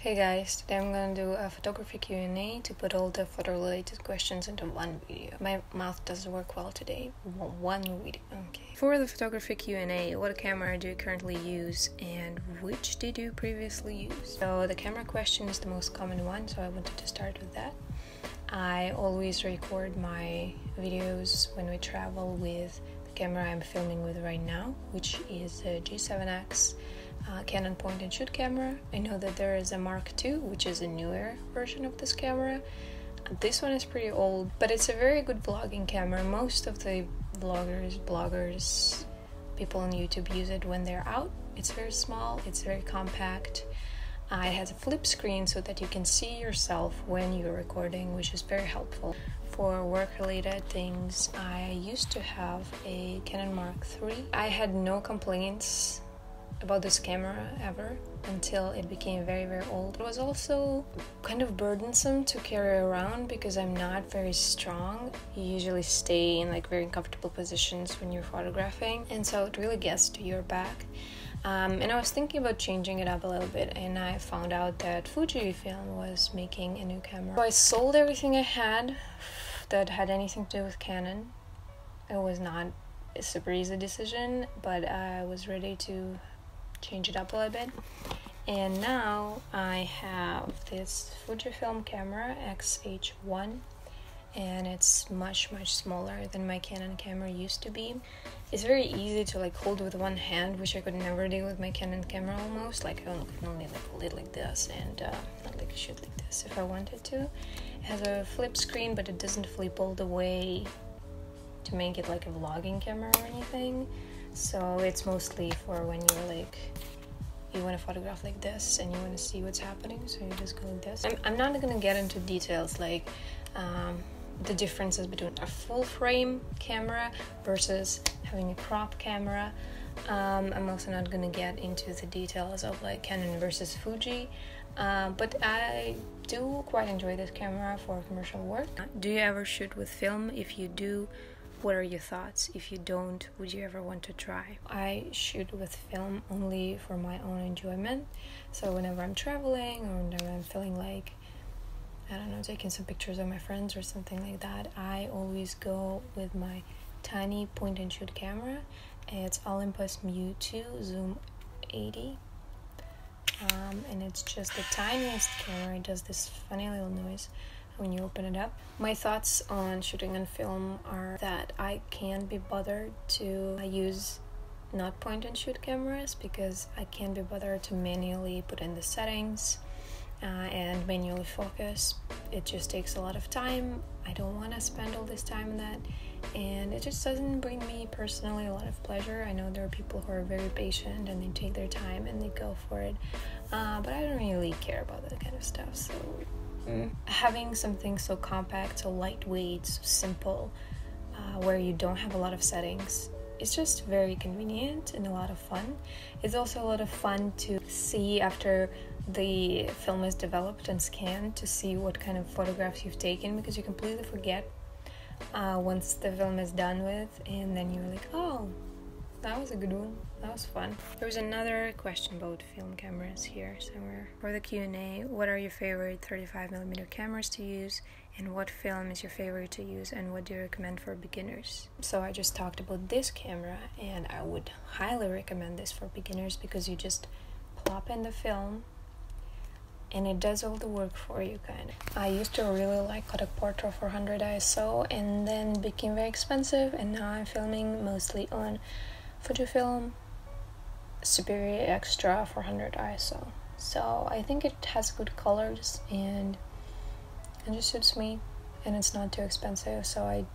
Hey guys, today I'm gonna do a photography Q&A to put all the photo-related questions into one video. My mouth doesn't work well today. One video, okay. For the photography Q&A, what camera do you currently use and which did you previously use? So the camera question is the most common one, so I wanted to start with that. I always record my videos when we travel with the camera I'm filming with right now, which is a G7X Canon point-and-shoot camera. I know that there is a Mark II, which is a newer version of this camera. This one is pretty old, but it's a very good vlogging camera. Most of the bloggers, people on YouTube use it when they're out. It's very small, it's very compact. It has a flip screen so that you can see yourself when you're recording, which is very helpful. For work-related things, I used to have a Canon Mark III. I had no complaints about this camera ever until it became very old. It was also kind of burdensome to carry around because I'm not very strong. You usually stay in very uncomfortable positions when you're photographing, and so it really gets to your back. And I was thinking about changing it up a little bit, and I found out that Fujifilm was making a new camera. So I sold everything I had that had anything to do with Canon. It was not a super easy decision, but I was ready to change it up a little bit. And now I have this Fujifilm camera X-H1, and it's much smaller than my Canon camera used to be. It's very easy to hold with one hand, which I could never do with my Canon camera almost. I could only hold it like this and not shoot like this if I wanted to. It has a flip screen, but it doesn't flip all the way to make it like a vlogging camera or anything. So it's mostly for when you're you want to photograph like this and you want to see what's happening, so you just go like this. I'm not gonna get into details the differences between a full frame camera versus having a crop camera. I'm also not gonna get into the details of Canon versus Fuji, but I do quite enjoy this camera for commercial work. Do you ever shoot with film? If you do, what are your thoughts? If you don't, would you ever want to try? I shoot with film only for my own enjoyment. So whenever I'm traveling or whenever I'm feeling I don't know, taking some pictures of my friends or something like that, I always go with my tiny point-and-shoot camera. It's Olympus Mu 2 Zoom 80. And it's just the tiniest camera. It does this funny little noise when you open it up. My thoughts on shooting on film are that I can't be bothered to use not point-and-shoot cameras because I can't be bothered to manually put in the settings and manually focus. It just takes a lot of time. I don't want to spend all this time on that, and it just doesn't bring me personally a lot of pleasure. I know there are people who are very patient and they take their time and they go for it, but I don't really care about that kind of stuff. So having something so compact, so lightweight, so simple, where you don't have a lot of settings, it's just very convenient and a lot of fun. It's also a lot of fun to see after the film is developed and scanned, to see what kind of photographs you've taken, because you completely forget once the film is done with, and then you're like, oh, that was a good one. That was fun. There's another question about film cameras here somewhere. For the Q&A, what are your favorite 35mm cameras to use, and what film is your favorite to use, and what do you recommend for beginners? So I just talked about this camera, and I would highly recommend this for beginners because you just plop in the film and it does all the work for you, kind of. I used to really like Kodak Portra 400 ISO, and then became very expensive, and now I'm filming mostly on Fujifilm Superior Extra 400 ISO. So I think it has good colors and it just suits me, and it's not too expensive, so I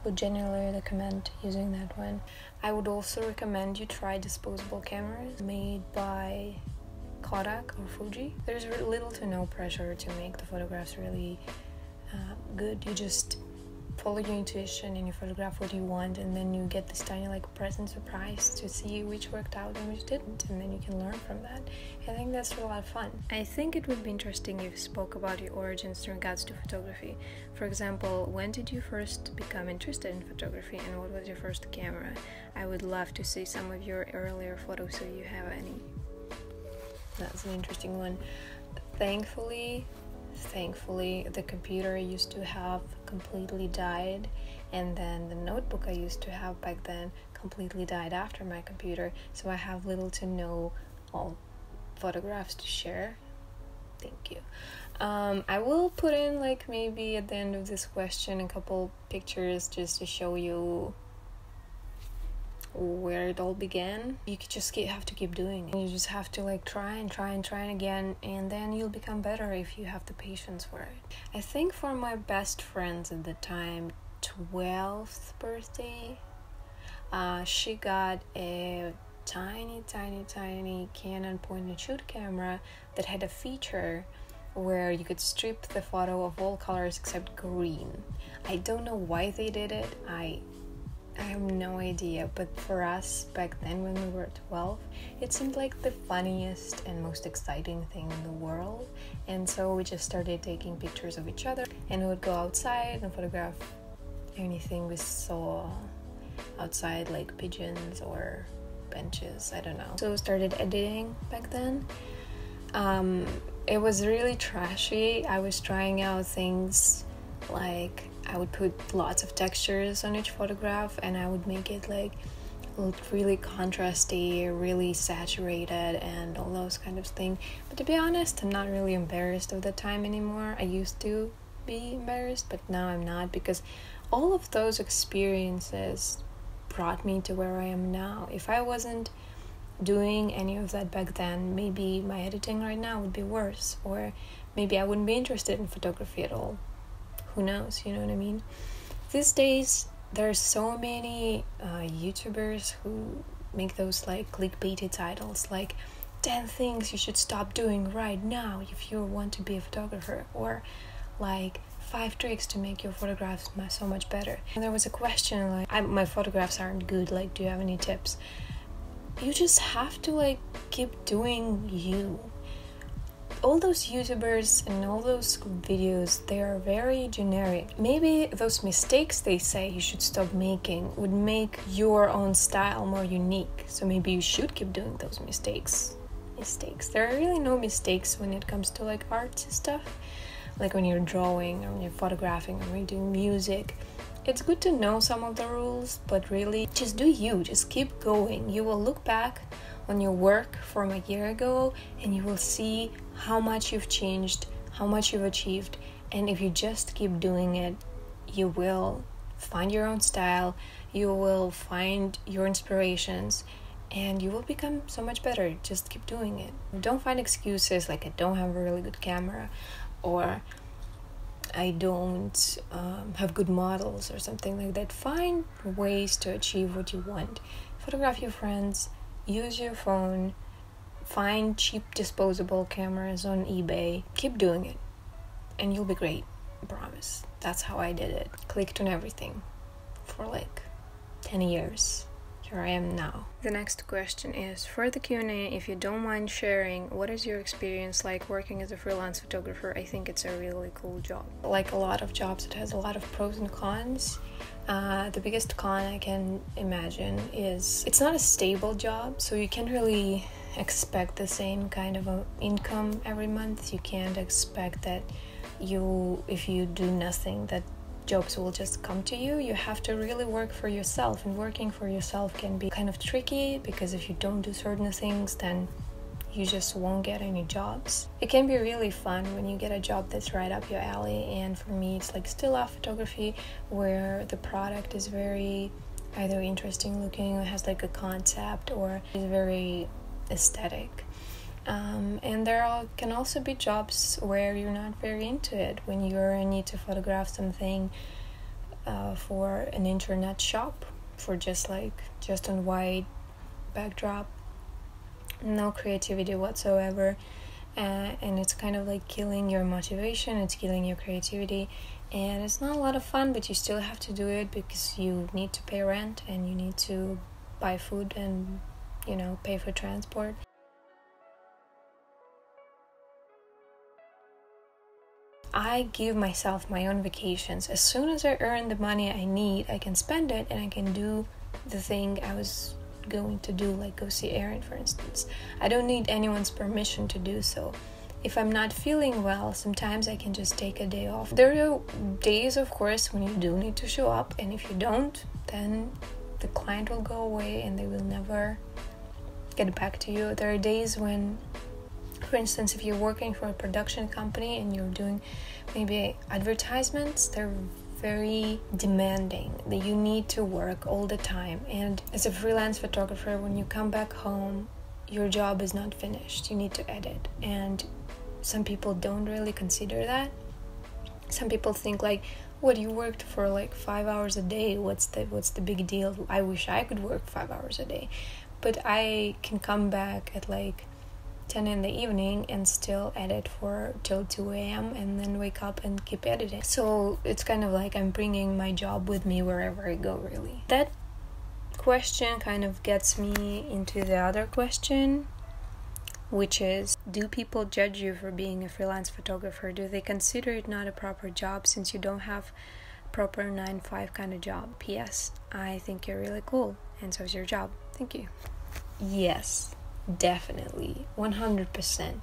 would genuinely recommend using that one. I would also recommend you try disposable cameras made by Kodak or Fuji. There's little to no pressure to make the photographs really good. You just follow your intuition and you photograph what you want, and then you get this tiny present surprise to see which worked out and which didn't, and then you can learn from that. I think that's a lot of fun. I think it would be interesting if you spoke about your origins in regards to photography. For example, when did you first become interested in photography, and what was your first camera? I would love to see some of your earlier photos if you have any. That's an interesting one. thankfully the computer I used to have completely died, and then the notebook I used to have back then completely died after my computer, so I have little to no photographs to share. Thank you. I will put in, like, maybe at the end of this question a couple pictures just to show you where it all began. You just have to keep doing it. You just have to like try again, and then you'll become better if you have the patience for it. I think for my best friends at the time 12th birthday, she got a tiny Canon point and shoot camera that had a feature where you could strip the photo of all colors except green. I don't know why they did it. I have no idea, but for us back then when we were 12, it seemed like the funniest and most exciting thing in the world. And so we just started taking pictures of each other, and we would go outside and photograph anything we saw outside, like pigeons or benches, I don't know. So we started editing back then. It was really trashy. I was trying out things like I would put lots of textures on each photograph, and I would make it like look really contrasty, really saturated, and all those kind of things. But to be honest, I'm not really embarrassed of the time anymore. I used to be embarrassed, but now I'm not, because all of those experiences brought me to where I am now. If I wasn't doing any of that back then, maybe my editing right now would be worse, or maybe I wouldn't be interested in photography at all. Who knows, you know what I mean? These days, there's so many YouTubers who make those like clickbaity titles, like 10 things you should stop doing right now if you want to be a photographer, or like 5 tricks to make your photographs so much better. And there was a question like, my photographs aren't good, like, do you have any tips? You just have to like keep doing you. All those YouTubers and all those videos, they are very generic. Maybe those mistakes they say you should stop making would make your own style more unique. So maybe you should keep doing those mistakes. There are really no mistakes when it comes to like arts and stuff. Like when you're drawing, or when you're photographing, or when you're doing music. It's good to know some of the rules, but really just do you. Just keep going. You will look back on your work from a year ago, and you will see how much you've changed, how much you've achieved. And if you just keep doing it, you will find your own style, you will find your inspirations, and you will become so much better. Just keep doing it. Don't find excuses like I don't have a really good camera, or I don't have good models, or something like that. Find ways to achieve what you want. Photograph your friends, use your phone, find cheap disposable cameras on eBay. Keep doing it, and you'll be great. I promise. That's how I did it. Clicked on everything for like 10 years. Here I am now. The next question is, for the Q&A, if you don't mind sharing, what is your experience like working as a freelance photographer? I think it's a really cool job. Like a lot of jobs, it has a lot of pros and cons. The biggest con I can imagine is it's not a stable job, so you can't really expect the same kind of income every month. You can't expect that if you do nothing, that jobs will just come to you. You have to really work for yourself, and working for yourself can be kind of tricky, because if you don't do certain things, then you just won't get any jobs. It can be really fun when you get a job that's right up your alley, and for me it's like still life photography, where the product is very either interesting looking, or has like a concept, or is very aesthetic. And there can also be jobs where you're not very into it, when you need to photograph something for an internet shop, for just on white backdrop, no creativity whatsoever, and it's kind of like killing your motivation, it's killing your creativity, and it's not a lot of fun, but you still have to do it because you need to pay rent, and you need to buy food, and pay for transport. I give myself my own vacations. As soon as I earn the money I need, I can spend it, and I can do the thing I was going to do, like go see Erin, for instance. I don't need anyone's permission to do so. If I'm not feeling well, sometimes I can just take a day off. There are days, of course, when you do need to show up, and if you don't, then the client will go away and they will never get back to you. There are days when, for instance, if you're working for a production company and you're doing maybe advertisements, they're very demanding, that you need to work all the time. And as a freelance photographer, when you come back home, your job is not finished. You need to edit. And some people don't really consider that. Some people think like, what, you worked for like 5 hours a day? What's the big deal? I wish I could work 5 hours a day. But I can come back at like 10 in the evening and still edit till 2 a.m. and then wake up and keep editing. So it's kind of like I'm bringing my job with me wherever I go, really. That question kind of gets me into the other question, which is, do people judge you for being a freelance photographer? Do they consider it not a proper job since you don't have proper 9-to-5 kind of job? P.S. I think you're really cool, and so is your job. Thank you. Yes, definitely, 100%.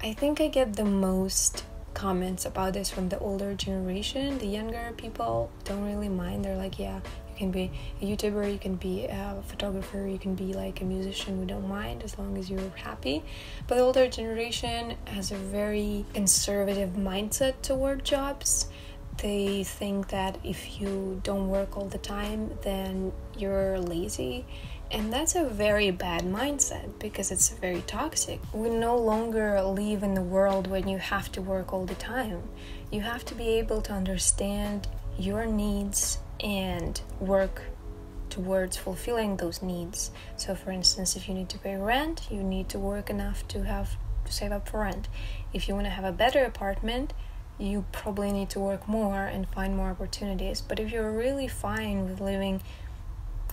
I think I get the most comments about this from the older generation. The younger people don't really mind. They're like, yeah, you can be a YouTuber, you can be a photographer, you can be like a musician, we don't mind as long as you're happy. But the older generation has a very conservative mindset toward jobs. They think that if you don't work all the time, then you're lazy. And that's a very bad mindset because it's very toxic. We no longer live in the world when you have to work all the time. You have to be able to understand your needs and work towards fulfilling those needs. So for instance, if you need to pay rent, you need to work enough to save up for rent. If you want to have a better apartment, you probably need to work more and find more opportunities. But if you're really fine with living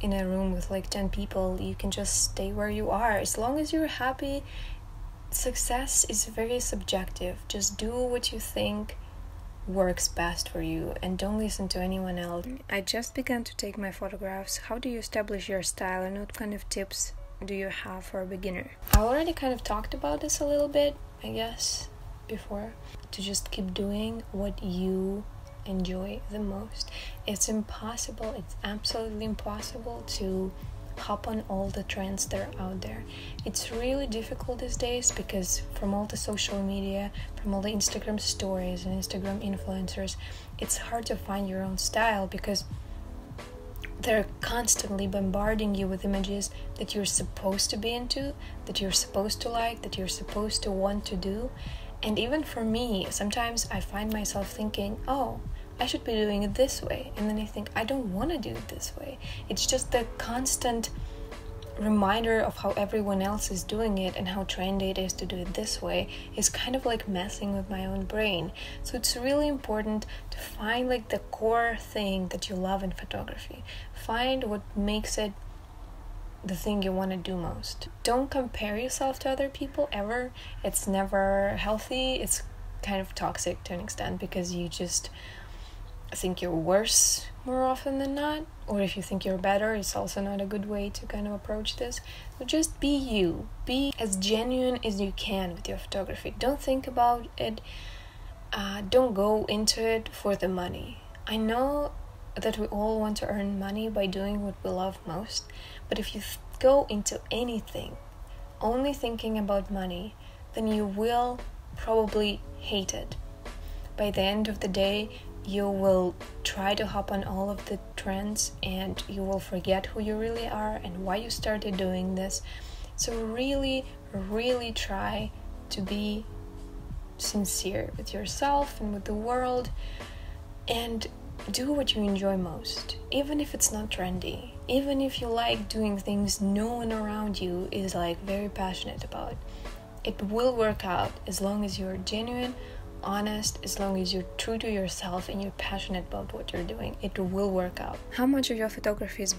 in a room with like 10 people, you can just stay where you are. As long as you're happy, success is very subjective. Just do what you think works best for you and don't listen to anyone else. I just began to take my photographs. How do you establish your style and what kind of tips do you have for a beginner? I already kind of talked about this a little bit, I guess, before. To just keep doing what you enjoy the most. It's impossible, it's absolutely impossible to hop on all the trends that are out there. It's really difficult these days because from all the social media, from all the Instagram stories and Instagram influencers, it's hard to find your own style because they're constantly bombarding you with images that you're supposed to be into, that you're supposed to like, that you're supposed to want to do. And even for me, sometimes I find myself thinking, oh, I should be doing it this way. And then I think, I don't want to do it this way. It's just the constant reminder of how everyone else is doing it and how trendy it is to do it this way is kind of like messing with my own brain. So it's really important to find like the core thing that you love in photography. Find what makes it the thing you want to do most. Don't compare yourself to other people ever. It's never healthy. It's kind of toxic to an extent because you just think you're worse more often than not, or if you think you're better, it's also not a good way to kind of approach this. So just be you. Be as genuine as you can with your photography. Don't think about it. Don't go into it for the money. I know that we all want to earn money by doing what we love most, but if you go into anything only thinking about money, then you will probably hate it. By the end of the day, you will try to hop on all of the trends and you will forget who you really are and why you started doing this. So really, really try to be sincere with yourself and with the world and do what you enjoy most, even if it's not trendy, even if you like doing things no one around you is like very passionate about. It will work out as long as you're genuine, honest, as long as you're true to yourself and you're passionate about what you're doing. It will work out. How much of your photography is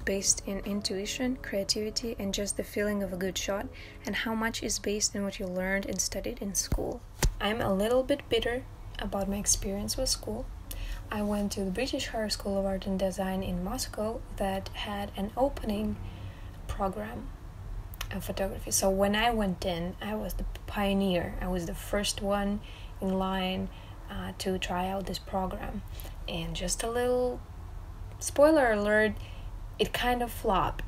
based in intuition, creativity, and just the feeling of a good shot, and how much is based in what you learned and studied in school? I'm a little bit bitter about my experience with school. I went to the British Higher School of Art and Design in Moscow that had an opening program of photography. So when I went in, I was the pioneer. I was the first one in line to try out this program. And just a little spoiler alert, it kind of flopped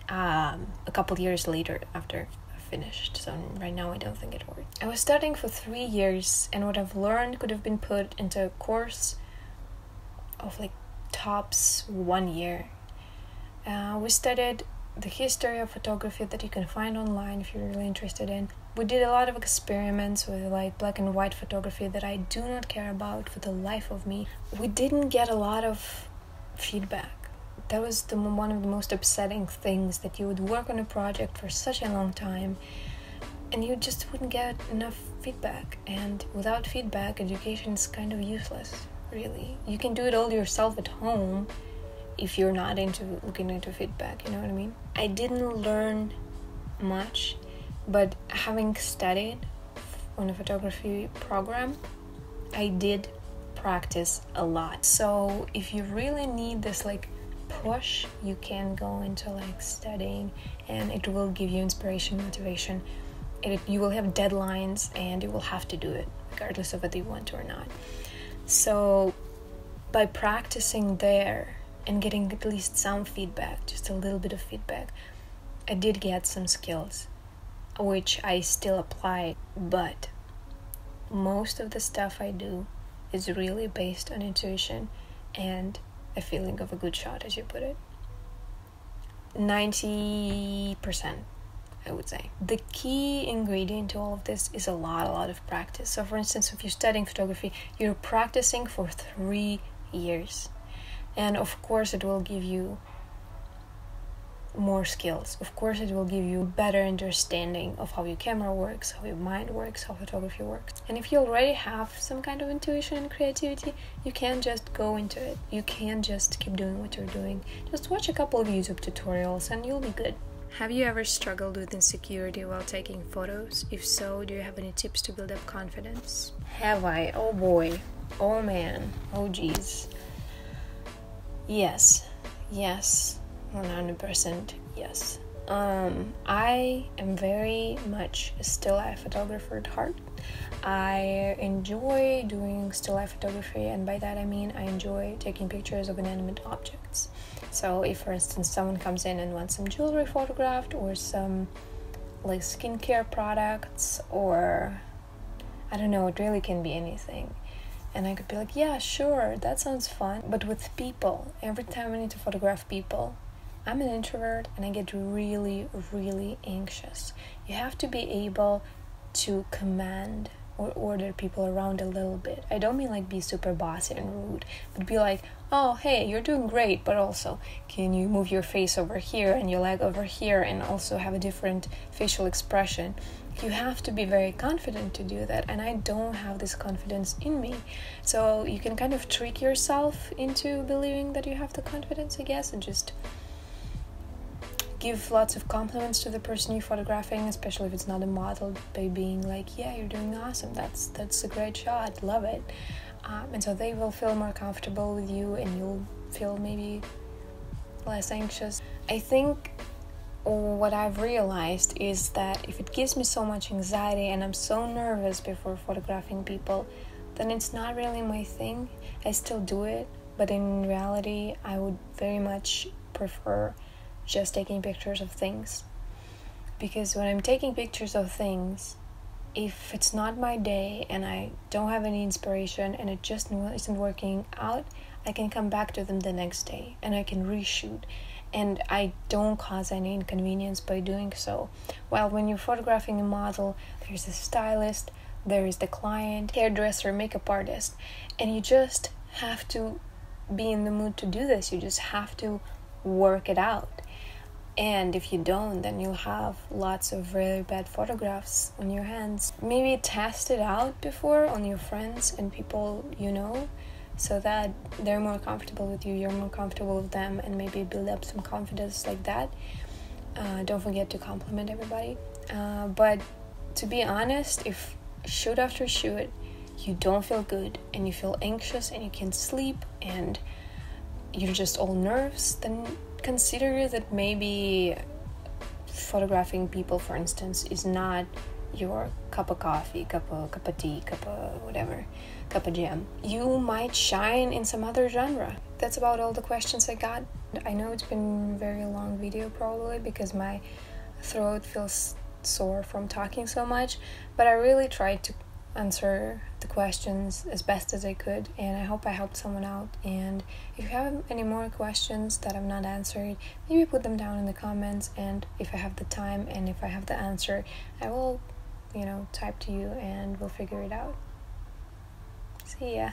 a couple years later after I finished. So right now I don't think it worked. I was studying for 3 years, and what I've learned could have been put into a course of like tops 1 year. We studied the history of photography that you can find online if you're really interested in. We did a lot of experiments with like black and white photography that I do not care about for the life of me. We didn't get a lot of feedback. That was one of the most upsetting things, that you would work on a project for such a long time and you just wouldn't get enough feedback. And without feedback, education is kind of useless, really. You can do it all yourself at home if you're not into looking into feedback, you know what I mean? I didn't learn much, but having studied on a photography program, I did practice a lot. So if you really need this like push, you can go into like studying, and it will give you inspiration, motivation. You will have deadlines and you will have to do it regardless of whether you want to or not. So by practicing there and getting at least some feedback, just a little bit of feedback, I did get some skills which I still apply, but most of the stuff I do is really based on intuition and a feeling of a good shot, as you put it. 90%, I would say. The key ingredient to all of this is a lot of practice. So for instance, if you're studying photography, you're practicing for 3 years. And of course it will give you more skills. Of course it will give you better understanding of how your camera works, how your mind works, how photography works. And if you already have some kind of intuition and creativity, you can just go into it. You can just keep doing what you're doing. Just watch a couple of YouTube tutorials and you'll be good. Have you ever struggled with insecurity while taking photos? If so, do you have any tips to build up confidence? Have I? Oh boy. Oh man. Oh geez. Yes. 100% yes. I am very much a still life photographer at heart. I enjoy doing still life photography, and by that I mean I enjoy taking pictures of inanimate objects. So if, for instance, someone comes in and wants some jewelry photographed, or some like skincare products, or I don't know, it really can be anything. And I could be like, yeah, sure, that sounds fun. But with people, every time I need to photograph people, I'm an introvert and I get really anxious. You have to be able to command or order people around a little bit. I don't mean like be super bossy and rude, but be like, oh, hey, you're doing great, but also can you move your face over here and your leg over here and also have a different facial expression? You have to be very confident to do that, and I don't have this confidence in me. So you can kind of trick yourself into believing that you have the confidence, I guess, and just give lots of compliments to the person you're photographing, especially if it's not a model, by being like, yeah, you're doing awesome, that's a great shot, love it. And so they will feel more comfortable with you and you'll feel maybe less anxious. I think what I've realized is that if it gives me so much anxiety and I'm so nervous before photographing people, then it's not really my thing. I still do it, but in reality I would very much prefer just taking pictures of things. Because when I'm taking pictures of things, if it's not my day and I don't have any inspiration and it just isn't working out, I can come back to them the next day and I can reshoot, and I don't cause any inconvenience by doing so. While when you're photographing a model, there's a stylist, there is the client, hairdresser, makeup artist, and you just have to be in the mood to do this. You just have to work it out. And if you don't, then you'll have lots of really bad photographs on your hands. Maybe test it out before on your friends and people you know, so that they're more comfortable with you, you're more comfortable with them, and maybe build up some confidence like that. Don't forget to compliment everybody. But to be honest, if shoot after shoot you don't feel good and you feel anxious and you can't sleep and you're just all nerves, then consider that maybe photographing people, for instance, is not your cup of coffee, cup of tea, cup of whatever, cup of jam, you might shine in some other genre. That's about all the questions I got. I know it's been a very long video probably because my throat feels sore from talking so much, but I really tried to answer the questions as best as I could, and I hope I helped someone out. And if you have any more questions that I've not answered, maybe put them down in the comments, and if I have the time and if I have the answer, I will type to you and we'll figure it out. See ya.